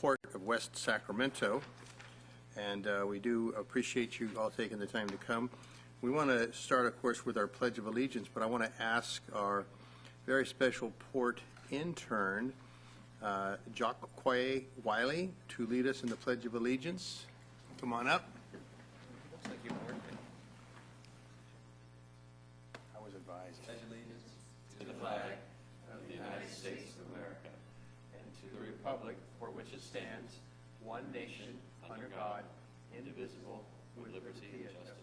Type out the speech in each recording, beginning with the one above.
Port of West Sacramento, and we do appreciate you all taking the time to come. We want to start, of course, with our Pledge of Allegiance, but I want to ask our very special port intern, Jacque Wiley, to lead us in the Pledge of Allegiance. Come on up. Thank you, Lord. I was advised. Pledge allegiance to the flag of the United States of America and to the republic for which it stands, one nation, under God, indivisible, with liberty and justice.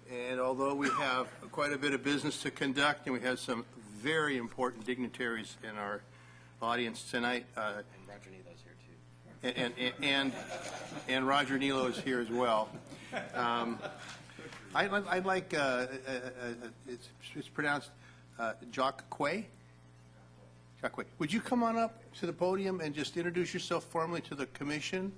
And although we have quite a bit of business to conduct, and we have some very important dignitaries in our audience tonight, And Roger Nilo's here too. and Roger Nilo is here as well. I'd like, it's pronounced Jacque. Jacque, would you come on up to the podium and just introduce yourself formally to the commission?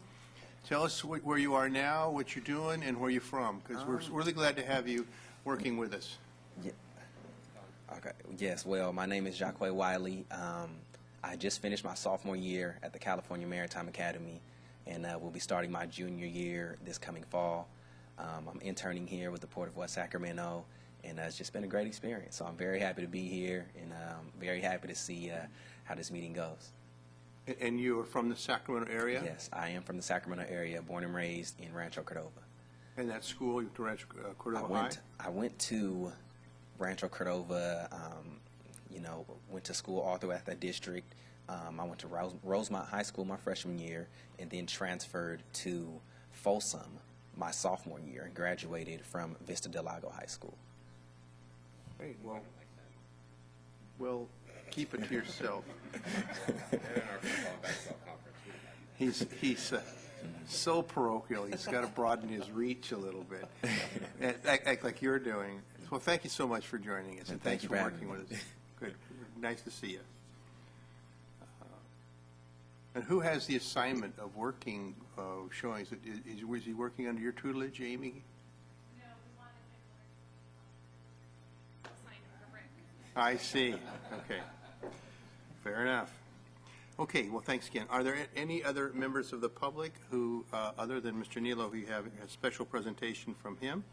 Tell us where you are now, what you're doing, and where you're from, because we're really glad to have you working with us. Yeah. Okay. Yes. Well, my name is Jacque Wiley. I just finished my sophomore year at the California Maritime Academy, and will be starting my junior year this coming fall. I'm interning here with the Port of West Sacramento, and it's just been a great experience. So I'm very happy to be here, and very happy to see how this meeting goes. And you are from the Sacramento area? Yes, I am from the Sacramento area, born and raised in Rancho Cordova. And that school, you went to Rancho Cordova High? I went to Rancho Cordova, went to school all throughout that district. I went to Rosemont High School my freshman year, and then transferred to Folsom my sophomore year and graduated from Vista Del Lago High School. Great, well, keep it to yourself. He's so parochial. He's got to broaden his reach a little bit, act like you're doing. Well, thank you so much for joining us, and thanks for working with us. Good, nice to see you. And who has the assignment of working, showing? Is he working under your tutelage, Amy? No, we wanted to sign for Rick. I see. Okay. Fair enough. Okay, well, thanks again. Are there any other members of the public who, other than Mr. Nilo, who have a special presentation from him?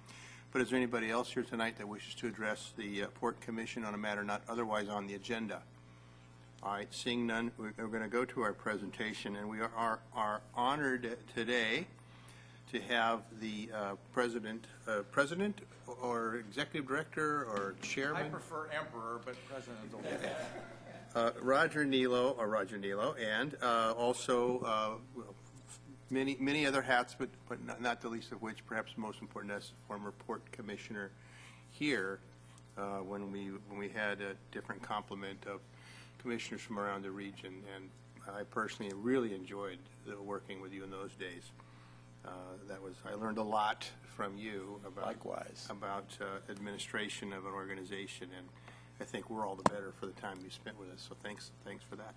But is there anybody else here tonight that wishes to address the Port Commission on a matter not otherwise on the agenda? All right, seeing none, we're going to go to our presentation, and we are honored today to have the president or executive director or chairman. I prefer emperor, but president will do. Roger Nilo, and also many other hats, but not the least of which, perhaps most important, as former port commissioner here, when we had a different complement of commissioners from around the region, and I personally really enjoyed working with you in those days. I learned a lot from you about Likewise. about administration of an organization, and I think we're all the better for the time you spent with us. So thanks for that.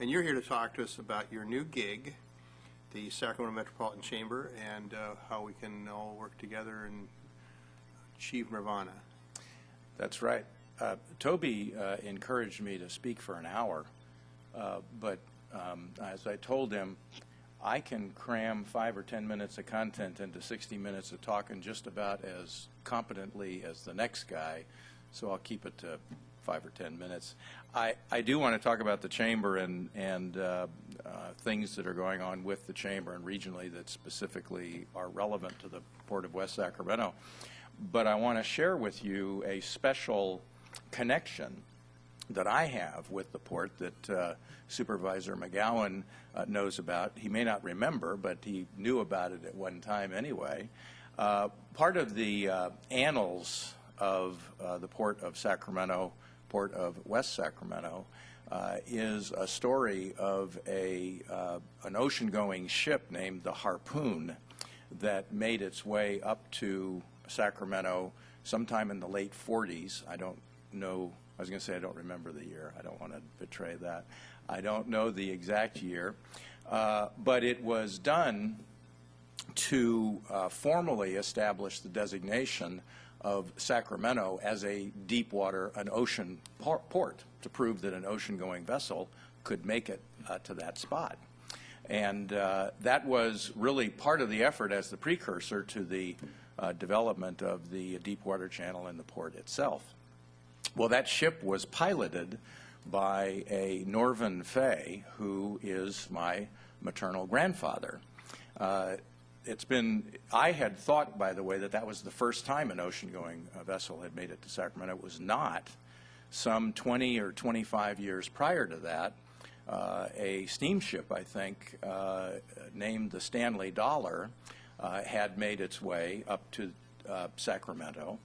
And you're here to talk to us about your new gig, the Sacramento Metropolitan Chamber, and how we can all work together and achieve nirvana. That's right. Toby encouraged me to speak for an hour, but as I told him, I can cram 5 or 10 minutes of content into 60 minutes of talking just about as competently as the next guy, so I'll keep it to 5 or 10 minutes. I do want to talk about the Chamber and things that are going on with the Chamber and regionally that specifically are relevant to the Port of West Sacramento. But I want to share with you a special connection that I have with the port that Supervisor McGowan knows about. He may not remember, but he knew about it at one time anyway. Part of the annals of the Port of Sacramento, Port of West Sacramento, is a story of an ocean-going ship named the Harpoon that made its way up to Sacramento sometime in the late 40s. I don't know. I was going to say I don't remember the year. I don't want to betray that. I don't know the exact year, but it was done to formally establish the designation of Sacramento as a deep water, an ocean port, to prove that an ocean-going vessel could make it to that spot. And that was really part of the effort as the precursor to the development of the Deepwater Channel and the port itself. Well, that ship was piloted by a Norvin Fay, who is my maternal grandfather. I had thought, by the way, that was the first time an ocean-going vessel had made it to Sacramento. It was not. Some 20 or 25 years prior to that, a steamship, I think, named the Stanley Dollar, had made its way up to Sacramento.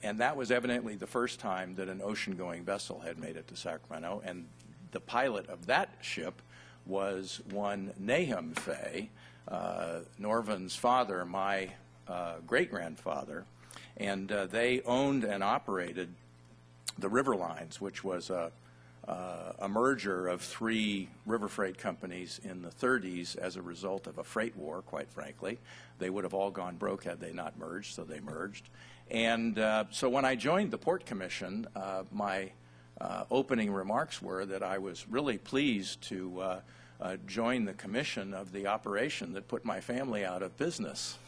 And that was evidently the first time that an ocean-going vessel had made it to Sacramento. And the pilot of that ship was one Nahum Fay, Norvin's father, my great-grandfather. And they owned and operated the River Lines, which was a merger of 3 river freight companies in the 30s as a result of a freight war, quite frankly. They would have all gone broke had they not merged, so they merged. And so when I joined the Port Commission, my opening remarks were that I was really pleased to join the commission of the operation that put my family out of business.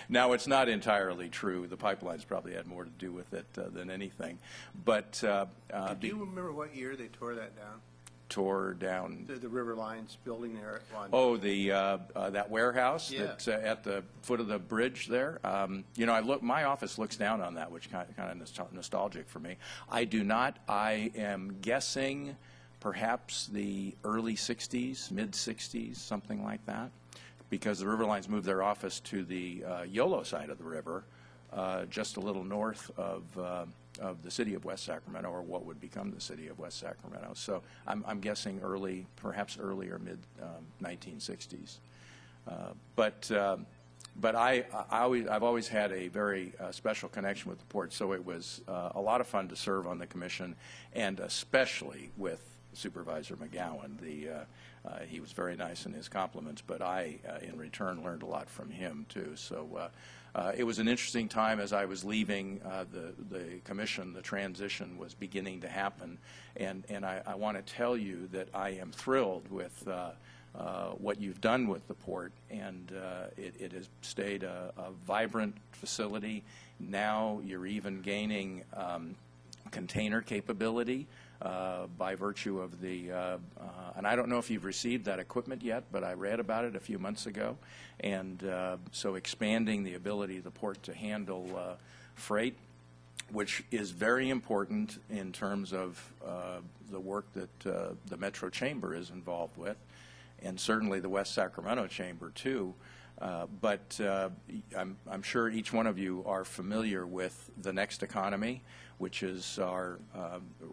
Now, it's not entirely true. The pipelines probably had more to do with it than anything. But do you remember what year they tore that down? Tore down The River Lines building there on... Oh, that warehouse Yeah. that's at the foot of the bridge there. You know, my office looks down on that, which kind of nostalgic for me. I do not. I am guessing perhaps the early 60s, mid 60s, something like that, because the River Lines moved their office to the Yolo side of the river, just a little north of the city of West Sacramento, or what would become the city of West Sacramento. So I'm guessing early, perhaps early or mid 1960s. But I've always had a very special connection with the port, so it was a lot of fun to serve on the commission, and especially with Supervisor McGowan. He was very nice in his compliments, but I, in return, learned a lot from him, too. So it was an interesting time as I was leaving the commission. The transition was beginning to happen, and I want to tell you that I am thrilled with what you've done with the port, and it has stayed a vibrant facility. Now you're even gaining container capability by virtue of the, and I don't know if you've received that equipment yet, but I read about it a few months ago, and so expanding the ability of the port to handle freight, which is very important in terms of the work that the Metro Chamber is involved with, and certainly the West Sacramento Chamber too. But I'm sure each one of you are familiar with the Next Economy, which is our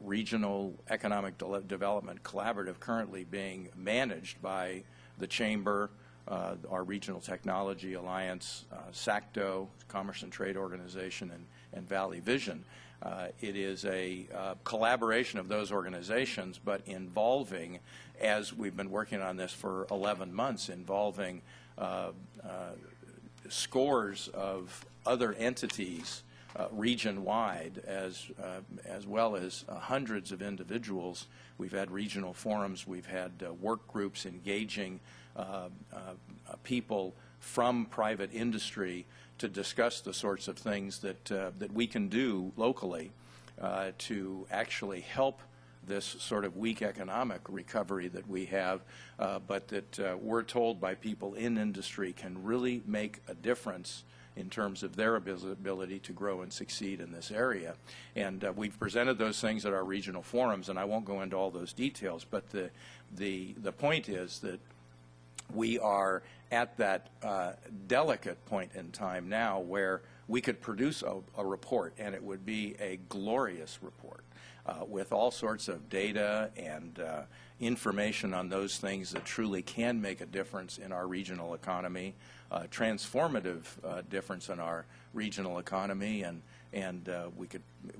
regional economic development collaborative currently being managed by the Chamber, our Regional Technology Alliance, SACTO, Commerce and Trade Organization, and Valley Vision. It is a collaboration of those organizations, but involving, as we've been working on this for 11 months, involving scores of other entities region-wide, as well as hundreds of individuals. We've had regional forums. We've had work groups engaging people from private industry to discuss the sorts of things that we can do locally to actually help this sort of weak economic recovery that we have, but that we're told by people in industry can really make a difference in terms of their ability to grow and succeed in this area. And we've presented those things at our regional forums, and I won't go into all those details, but the point is that we are at that delicate point in time now where we could produce a report, and it would be a glorious report with all sorts of data and information on those things that truly can make a difference in our regional economy, transformative difference in our regional economy, and it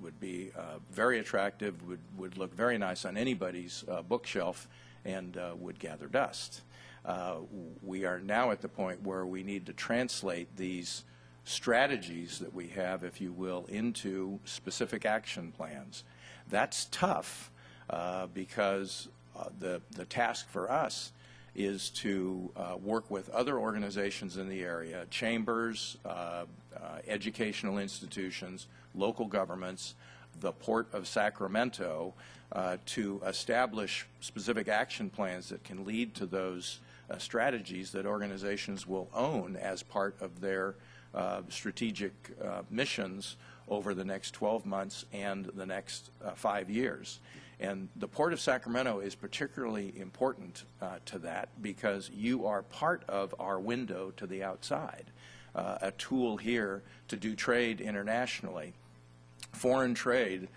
would be very attractive, would look very nice on anybody's bookshelf, and would gather dust. We are now at the point where we need to translate these strategies that we have, if you will, into specific action plans. That's tough, because the task for us is to work with other organizations in the area, chambers, educational institutions, local governments, the Port of Sacramento, to establish specific action plans that can lead to those strategies that organizations will own as part of their strategic missions over the next 12 months and the next 5 years. And the Port of Sacramento is particularly important to that because you are part of our window to the outside, a tool here to do trade internationally. Foreign trade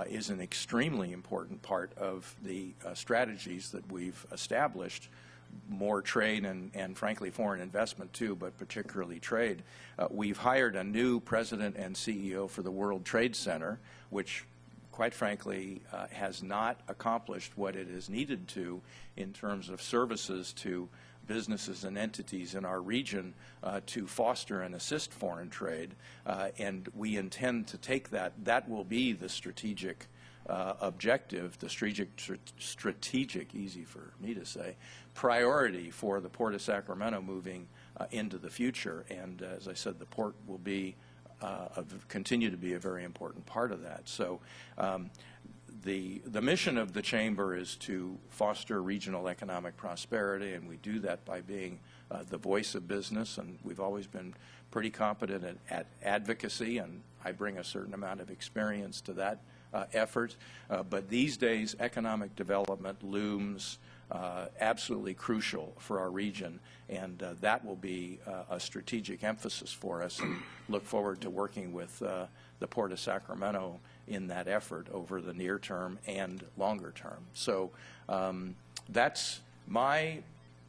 is an extremely important part of the strategies that we've established. More trade and frankly foreign investment too, but particularly trade. We've hired a new president and CEO for the World Trade Center, which quite frankly has not accomplished what it is needed to in terms of services to businesses and entities in our region to foster and assist foreign trade, and we intend to take that. That will be the strategic objective, the strategic, easy for me to say, priority for the Port of Sacramento moving into the future. And as I said, the port will be continue to be a very important part of that. So the mission of the Chamber is to foster regional economic prosperity, and we do that by being the voice of business, and we've always been pretty competent at advocacy, and I bring a certain amount of experience to that effort. But these days, economic development looms absolutely crucial for our region, and that will be a strategic emphasis for us, and look forward to working with the Port of Sacramento in that effort over the near term and longer term. So that's my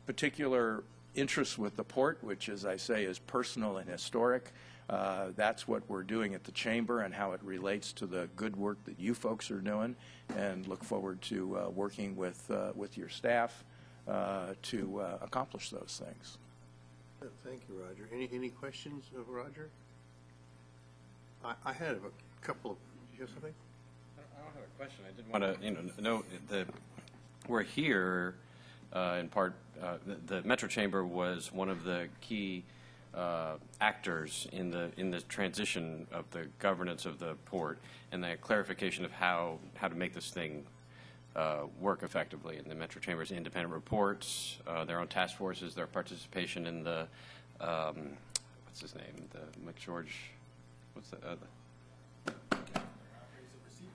particular interest with the port, which, as I say, is personal and historic. That's what we're doing at the Chamber and how it relates to the good work that you folks are doing, and look forward to working with your staff to accomplish those things. Thank you, Roger. Any questions of Roger? I had a couple of, did you have something? I don't have a question. I did want to note that we're here in part, the Metro Chamber was one of the key actors in the transition of the governance of the port and the clarification of how to make this thing work effectively. And the Metro Chamber's independent reports, their own task forces, their participation in the what's his name, the McGeorge, what's the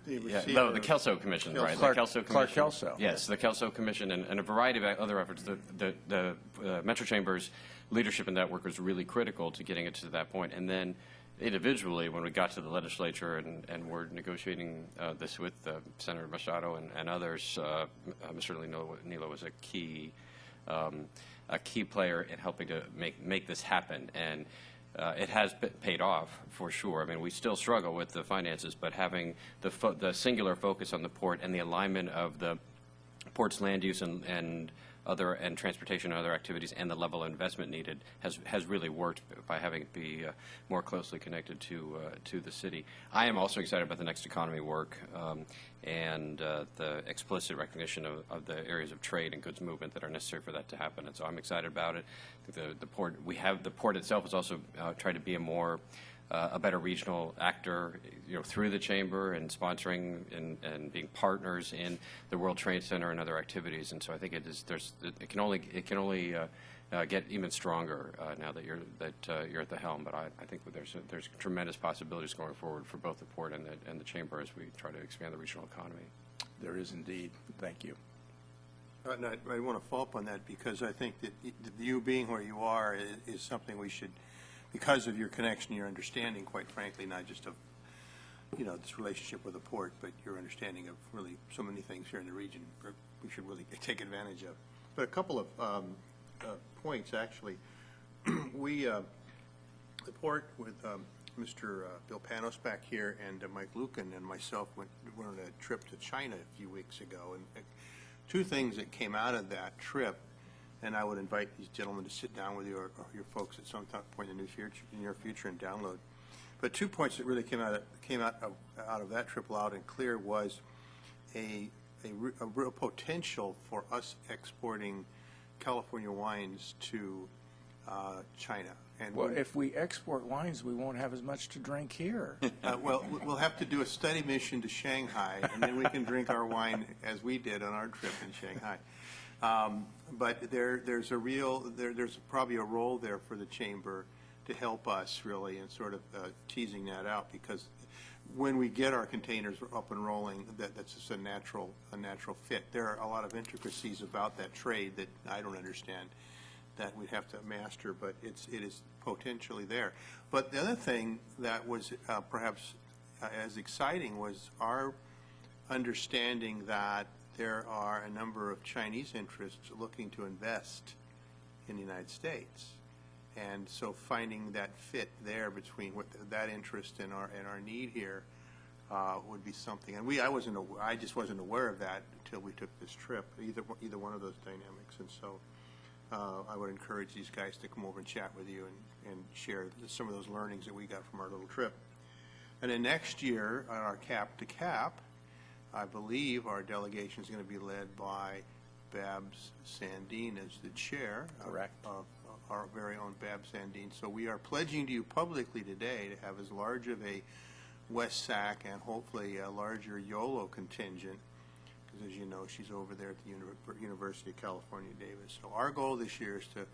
the Kelso Commission, right? The Kelso Commission. Clark Kelso. Yes, the Kelso Commission and a variety of other efforts. The Metro Chamber's leadership in that work was really critical to getting it to that point. And then individually, when we got to the legislature and we're negotiating this with Senator Machado and others, Mr. Nilo was a key player in helping to make this happen. And it has paid off for sure. I mean, we still struggle with the finances, but having the singular focus on the port and the alignment of the port's land use and transportation and other activities and the level of investment needed has really worked by having it be more closely connected to the city. I am also excited about the next economy work and the explicit recognition of the areas of trade and goods movement that are necessary for that to happen. And so I'm excited about it. The port itself is also trying to be a better regional actor, through the Chamber and sponsoring and being partners in the World Trade Center and other activities. And so I think it can only get even stronger now that you're at the helm. But I think there's tremendous possibilities going forward for both the port and the Chamber as we try to expand the regional economy. There is indeed. Thank you. I want to follow up on that because I think that you being where you are is something we should, because of your connection, your understanding, quite frankly, not just of this relationship with the port, but your understanding of really so many things here in the region, we should really take advantage of. But a couple of points, actually. The port with Mr. Bill Panos back here and Mike Lucan and myself went on a trip to China a few weeks ago, and two things that came out of that trip. And I would invite these gentlemen to sit down with you or your folks at some point in the near future and download. But 2 points that really came out of that trip loud and clear was a a real potential for us exporting California wines to China. And Well, if we export wines, we won't have as much to drink here. well, we'll have to do a study mission to Shanghai, and then we can drink our wine as we did on our trip in Shanghai. But there's probably a role there for the chamber to help us really in sort of teasing that out, because when we get our containers up and rolling, that's just a natural fit. There are a lot of intricacies about that trade that I don't understand, that we'd have to master, but it is potentially there. But the other thing that was perhaps as exciting was our understanding that there are a number of Chinese interests looking to invest in the United States. And so finding that fit there between that interest and our need here would be something. And I just wasn't aware of that until we took this trip, either one of those dynamics. And so I would encourage these guys to come over and chat with you and share some of those learnings that we got from our little trip. And then next year, on our Cap to Cap, I believe our delegation is going to be led by Babs Sandine as the chair. Correct. Of our very own Babs Sandine. So we are pledging to you publicly today to have as large of a West Sac and hopefully a larger Yolo contingent, because as you know, she's over there at the University of California, Davis. So our goal this year is to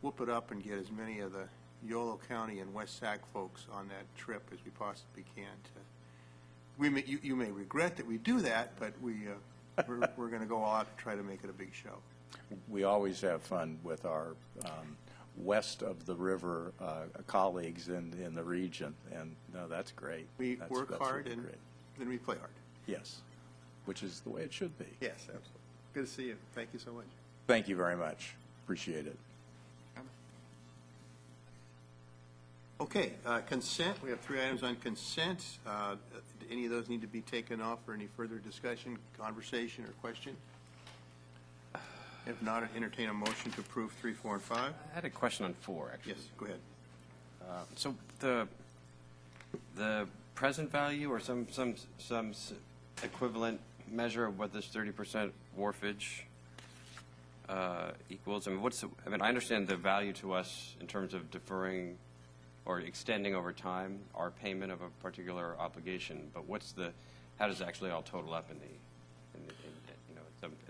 whoop it up and get as many of the Yolo County and West Sac folks on that trip as we possibly can. You may regret that we do that, but we're going to go all out to try to make it a big show. We always have fun with our west of the river colleagues in the region, and no, that's great. We work hard really and great. then we play hard. Yes, which is the way it should be. Yes, absolutely. Good to see you. Thank you so much. Thank you very much. Appreciate it. Okay, consent. We have 3 items on consent. Do any of those need to be taken off for any further discussion, conversation, or question? If not, I'd entertain a motion to approve 3, 4, and 5. I had a question on 4, actually. Yes, go ahead. So the present value or some equivalent measure of what this 30% wharfage equals? I mean, I understand the value to us in terms of deferring or extending over time our payment of a particular obligation, but how does it actually all total up at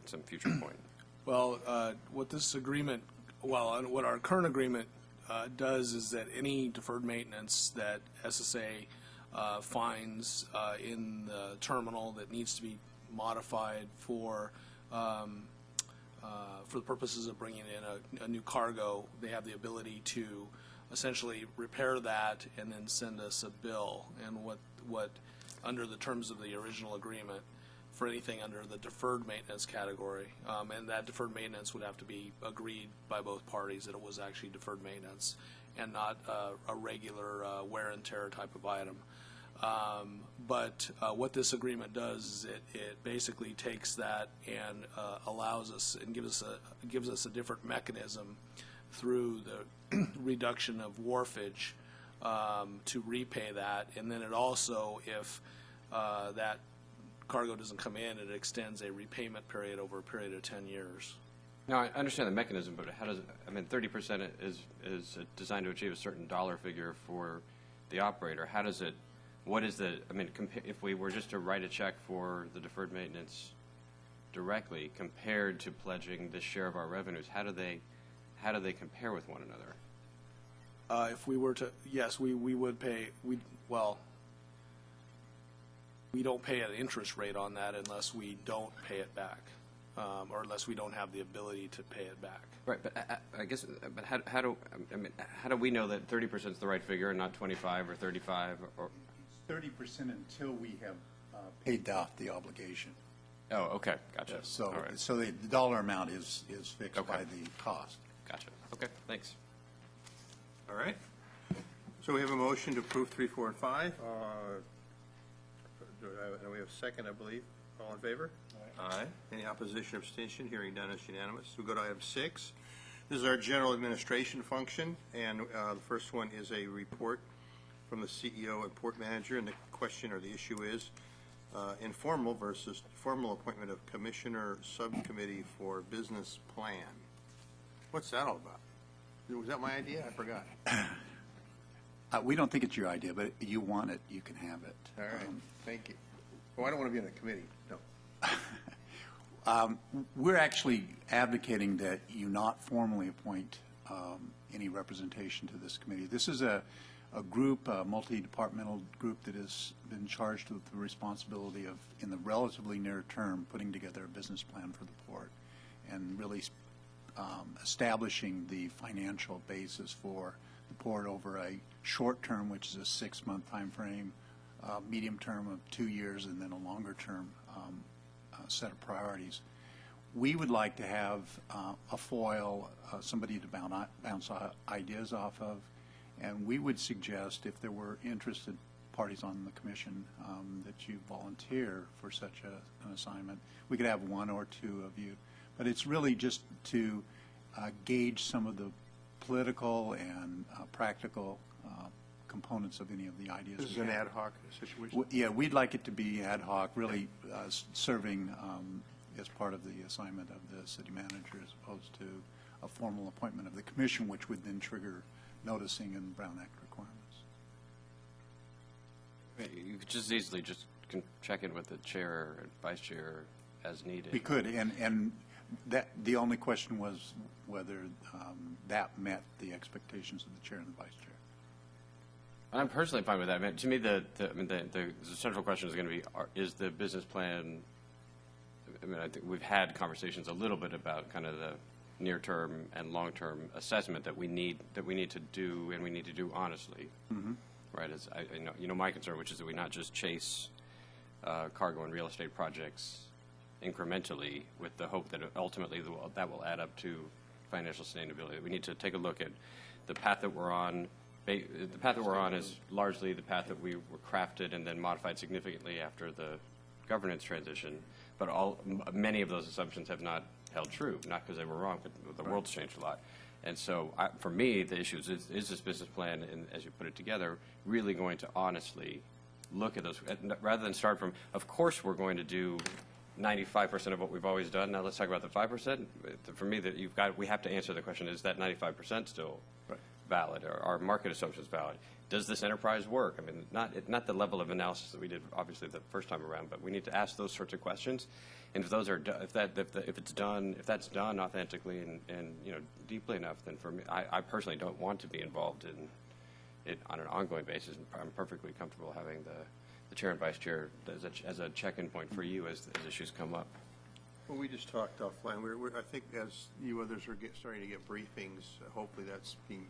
some future point? Well, what this agreement, what our current agreement does is that any deferred maintenance that SSA finds in the terminal that needs to be modified for the purposes of bringing in a new cargo, they have the ability to essentially repair that and then send us a bill. And what under the terms of the original agreement, for anything under the deferred maintenance category, and that deferred maintenance would have to be agreed by both parties that it was actually deferred maintenance and not a regular wear and tear type of item. But what this agreement does is it basically takes that and allows us and gives us a different mechanism through the reduction of wharfage to repay that, and then it also, if that cargo doesn't come in, it extends a repayment period over a period of 10 years. Now, I understand the mechanism, but how does 30% is designed to achieve a certain dollar figure for the operator. If we were just to write a check for the deferred maintenance directly compared to pledging this share of our revenues, how do they compare with one another? If we were to, yes, we would pay, we don't pay an interest rate on that unless we don't pay it back, or unless we don't have the ability to pay it back. Right, but I guess, but how do we know that 30% is the right figure and not 25 or 35 or? 30% until we have paid off the obligation. Oh, okay, gotcha. So, all right. so the dollar amount is fixed Okay. by the cost. Gotcha. Okay, thanks. All right. So we have a motion to approve 3, 4, and 5. We have a second, I believe. All in favor? Aye. Any opposition or abstention? Hearing none, is unanimous. We go to item 6. This is our general administration function, and the first one is a report from the CEO and port manager, and the question or the issue is, informal versus formal appointment of Commissioner Subcommittee for Business Plan. What's that all about? Was that my idea? I forgot. We don't think it's your idea, but you want it, you can have it. All right, thank you. Oh, I don't want to be on a committee, no. We're actually advocating that you not formally appoint any representation to this committee. This is a group, a multi-departmental group that has been charged with the responsibility of, in the relatively near term, putting together a business plan for the port and really establishing the financial basis for the port over a short term, which is a 6-month time frame, medium term of 2 years, and then a longer term set of priorities. We would like to have a foil, somebody to bounce ideas off of, and we would suggest, if there were interested parties on the commission, that you volunteer for such an assignment. We could have 1 or 2 of you, but it's really just to gauge some of the political and practical components of any of the ideas. This is an ad hoc situation? Yeah, we'd like it to be ad hoc, really serving as part of the assignment of the city manager as opposed to a formal appointment of the commission, which would then trigger noticing and Brown Act requirements. You could just easily check in with the chair and vice chair as needed. We could, and that the only question was whether that met the expectations of the chair and the vice chair. I'm personally fine with that. I mean, to me, the central question is going to be: is the business plan? I mean, I think we've had conversations a little bit about kind of the near-term and long-term assessment that we need to do, and we need to do honestly. Mm-hmm. Right? As you know, my concern, which is that we not just chase cargo and real estate projects incrementally with the hope that ultimately that will add up to financial sustainability. We need to take a look at the path that we're on. The path that we're on is largely the path that we were crafted and then modified significantly after the governance transition. But many of those assumptions have not held true, not because they were wrong, but the world's changed a lot. And so, for me, the issue is this business plan, and as you put it together, really going to honestly look at those, rather than start from, of course we're going to do 95% of what we've always done. Now let's talk about the 5%. For me, we have to answer the question: is that 95% still valid? Or are market assumptions valid? Does this enterprise work? I mean, not the level of analysis that we did obviously the first time around, but we need to ask those sorts of questions. And if those are if that's done authentically and deeply enough, then for me, I personally don't want to be involved in it on an ongoing basis. I'm perfectly comfortable having the chair and vice chair as a check-in point for you as issues come up. Well, we just talked offline. I think as you others are starting to get briefings, hopefully that's being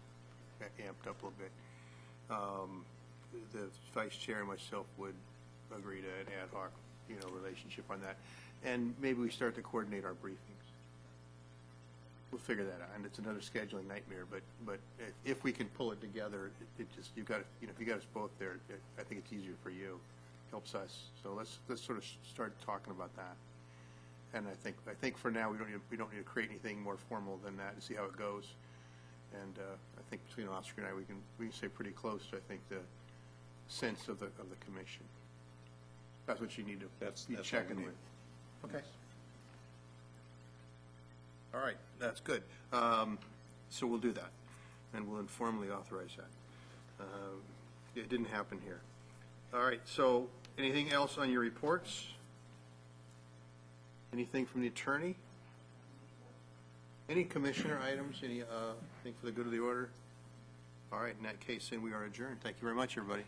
amped up a little bit. The vice chair and myself would agree to an ad hoc, relationship on that, and maybe we start to coordinate our briefings. We'll figure that out, and it's another scheduling nightmare. But if we can pull it together, if you got us both there, I think it's easier for you, helps us. So let's sort of start talking about that. And I think for now we don't need to create anything more formal than that and see how it goes. And I think between Oscar and I, we can stay pretty close to, I think, the sense of the commission. That's what you need to be checking with. Okay. All right, that's good. So we'll do that, and we'll informally authorize that. It didn't happen here. All right. So anything else on your reports? Anything from the attorney? Any commissioner items? Anything for the good of the order? All right, in that case, then we are adjourned. Thank you very much, everybody.